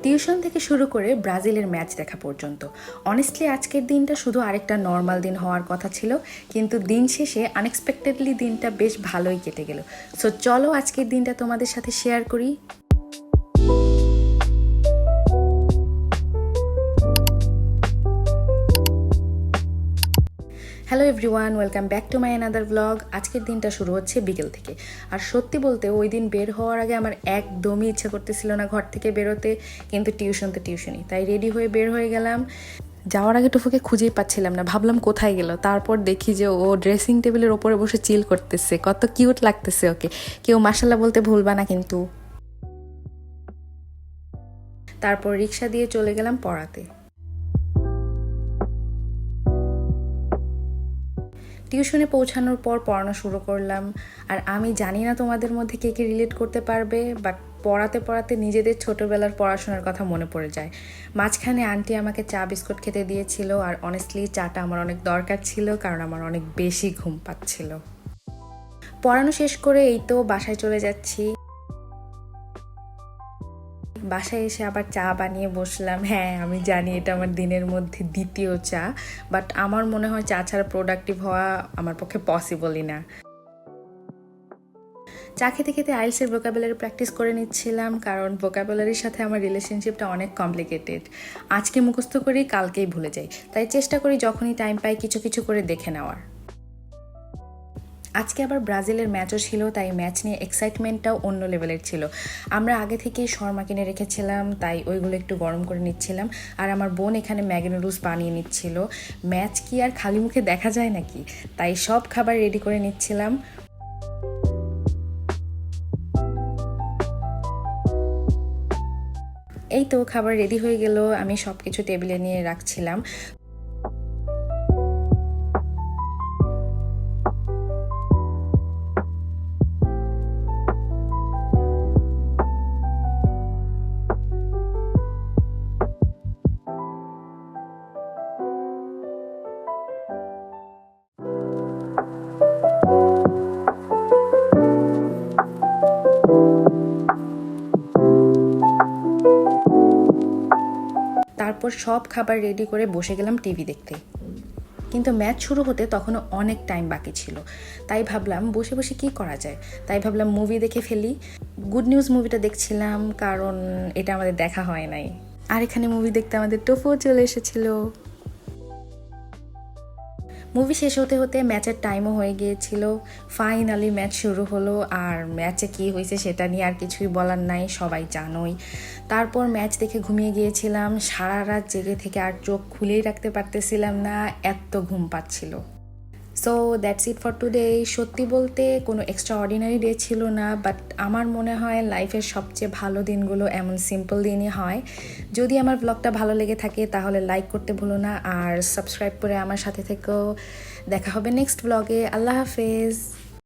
Tuition থেকে শুরু করে ব্রাজিলের ম্যাচ দেখা পর্যন্ত অনেস্টলি আজকের দিনটা শুধু আরেকটা নর্মাল দিন হওয়ার কথা ছিল, কিন্তু দিন শেষে আনএক্সপেক্টেডলি দিনটা বেশ ভালোই কেটে গেল। সো চলো আজকের দিনটা তোমাদের সাথে শেয়ার করি। Hello everyone, welcome back to my another blog. আজকের দিনটা শুরু হচ্ছে বিকেল থেকে। আর সত্যি বলতে ওই দিন বের হওয়ার আগে আমার একদমই ইচ্ছা করতেছিল না ঘর থেকে বেরোতে, কিন্তু টিউশন তো টিউশনই, তাই রেডি হয়ে বের হয়ে গেলাম। যাওয়ার আগে টুফুকে খুঁজেই পাচ্ছিলাম না, ভাবলাম কোথায় গেল। তারপর দেখি যে ও ড্রেসিং টেবিলের ওপরে বসে চিল করতেছে, কত কিউট লাগতেছে ওকে। কেউ মাশাল্লাহ বলতে ভুলবা না কিন্তু। তারপর রিক্সা দিয়ে চলে গেলাম পড়াতে। টিউশনে পৌঁছানোর পর পড়ানো শুরু করলাম। আর আমি জানি না তোমাদের মধ্যে কে কে রিলেট করতে পারবে, বাট পড়াতে পড়াতে নিজেদের ছোটোবেলার পড়াশোনার কথা মনে পড়ে যায়। মাঝখানে আন্টি আমাকে চা বিস্কুট খেতে দিয়েছিল, আর অনেস্টলি চাটা আমার অনেক দরকার ছিল, কারণ আমার অনেক বেশি ঘুম পাচ্ছিল। পড়ানো শেষ করে এই তো বাসায় চলে যাচ্ছি। বাসায় এসে আবার চা বানিয়ে বসলাম। হ্যাঁ, আমি জানি এটা আমার দিনের মধ্যে দ্বিতীয় চা, বাট আমার মনে হয় চা ছাড়া প্রোডাক্টিভ হওয়া আমার পক্ষে পসিবলই না। চা খেতে খেতে আইএলটিএস ভোকাবুলারি প্র্যাকটিস করে নিচ্ছিলাম, কারণ ভোকাবুলারির সাথে আমার রিলেশনশিপটা অনেক কমপ্লিকেটেড। আজকে মুখস্থ করি, কালকেই ভুলে যাই, তাই চেষ্টা করি যখনই টাইম পাই কিছু কিছু করে দেখে নেওয়ার। আজকে আবার ব্রাজিলের ম্যাচও ছিল, তাই ম্যাচ নিয়ে এক্সাইটমেন্টটাও অন্য লেভেলের ছিল। আমরা আগে থেকেই শর্মা কিনে রেখেছিলাম, তাই ওইগুলো একটু গরম করে নিচ্ছিলাম। আর আমার বোন এখানে ম্যাগি নুডলস বানিয়ে নিচ্ছিল। ম্যাচ কি আর খালি মুখে দেখা যায় নাকি, তাই সব খাবার রেডি করে নিচ্ছিলাম। এই তো খাবার রেডি হয়ে গেল, আমি সব কিছু টেবিলে নিয়ে রাখছিলাম। তারপর সব খাবার রেডি করে বসে গেলাম টিভি দেখতে। কিন্তু ম্যাচ শুরু হতে তখনও অনেক টাইম বাকি ছিল, তাই ভাবলাম বসে বসে কি করা যায়। তাই ভাবলাম মুভি দেখে ফেলি। গুড নিউজ মুভিটা দেখছিলাম, কারণ এটা আমাদের দেখা হয় নাই। আর এখানে মুভি দেখতে আমাদের টোফুও চলে এসেছিল। মুভি শেষ হতে হতে ম্যাচের টাইমও হয়ে গিয়েছিল। ফাইনালি ম্যাচ শুরু হলো, আর ম্যাচে কি হয়েছে সেটা নিয়ে আর কিছুই বলার নাই, সবাই জানোই। তারপর ম্যাচ দেখে ঘুমিয়ে গিয়েছিলাম। সারা রাত জেগে থেকে আর চোখ খুলেই রাখতে পারতেছিলাম না, এত ঘুম পাচ্ছিল। So that's it for today. সত্যি বলতে কোনো এক্সট্রা অর্ডিনারি ডে ছিল না, বাট আমার মনে হয় লাইফের সবচেয়ে ভালো দিনগুলো এমন সিম্পল দিনই হয়। যদি আমার ব্লগটা ভালো লেগে থাকে তাহলে লাইক করতে ভুলো না, আর সাবস্ক্রাইব করে আমার সাথে থেকেও। দেখা হবে নেক্সট ব্লগে। আল্লাহ হাফেজ।